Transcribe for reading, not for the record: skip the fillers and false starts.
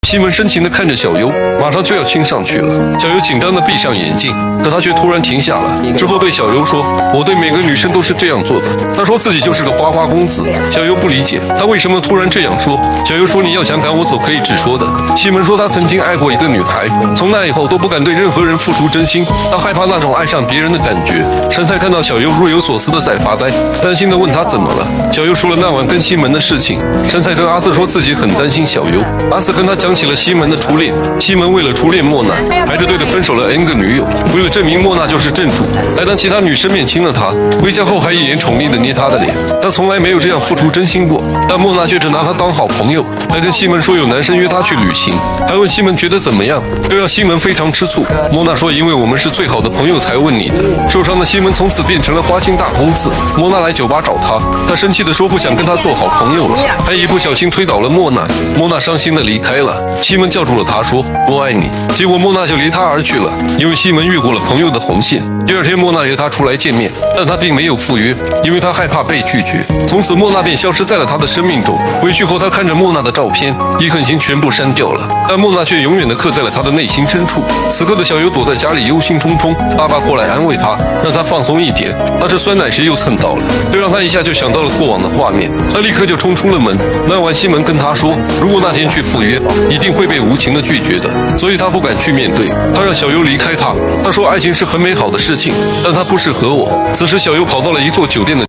西门深情地看着小优，马上就要亲上去了。小优紧张地闭上眼睛，可他却突然停下了。之后对小优说：“我对每个女生都是这样做的。”他说自己就是个花花公子。小优不理解他为什么突然这样说。小优说：“你要想赶我走，可以直说的。”西门说他曾经爱过一个女孩，从那以后都不敢对任何人付出真心，他害怕那种爱上别人的感觉。山菜看到小优若有所思地在发呆，担心地问他怎么了。小优说了那晚跟西门的事情。山菜跟阿瑟说自己很担心小优。阿瑟跟他讲起了西门的初恋。西门为了初恋莫娜，排着队的分手了 N 个女友，为了证明莫娜就是正主，还当其他女生面亲了他。回家后还一脸宠溺地捏他的脸。他从来没有这样付出真心过，但莫娜却只拿他当好朋友，还跟西门说有男生约他去旅行，还问西门觉得怎么样，这让西门非常吃醋。莫娜说因为我们是最好的朋友才问你的。受伤的西门从此变成了花心大公子。莫娜来酒吧找他，他生气地说不想跟他做好朋友了，还一不小心推倒了莫娜。莫娜伤心地离开了。西门叫住了他说我爱你，结果莫娜就离他而去了，因为西门越过了朋友的红线。第二天莫娜约他出来见面，但他并没有赴约，因为他害怕被拒绝。从此莫娜便消失在了他的生命中。回去后他看着莫娜的照片，一狠心全部删掉了，但莫娜却永远地刻在了他的内心深处。此刻的小优躲在家里忧心忡忡，爸爸过来安慰他，让他放松一点。他吃酸奶时又蹭到了，这让他一下就想到了过往的画面，他立刻就冲出了门。那晚西门跟他说，如果那天去赴约，一定会被无情地拒绝的，所以他不敢去面对。他让小优离开他，他说爱情是很美好的事情，但它不适合我。此时小优跑到了一座酒店的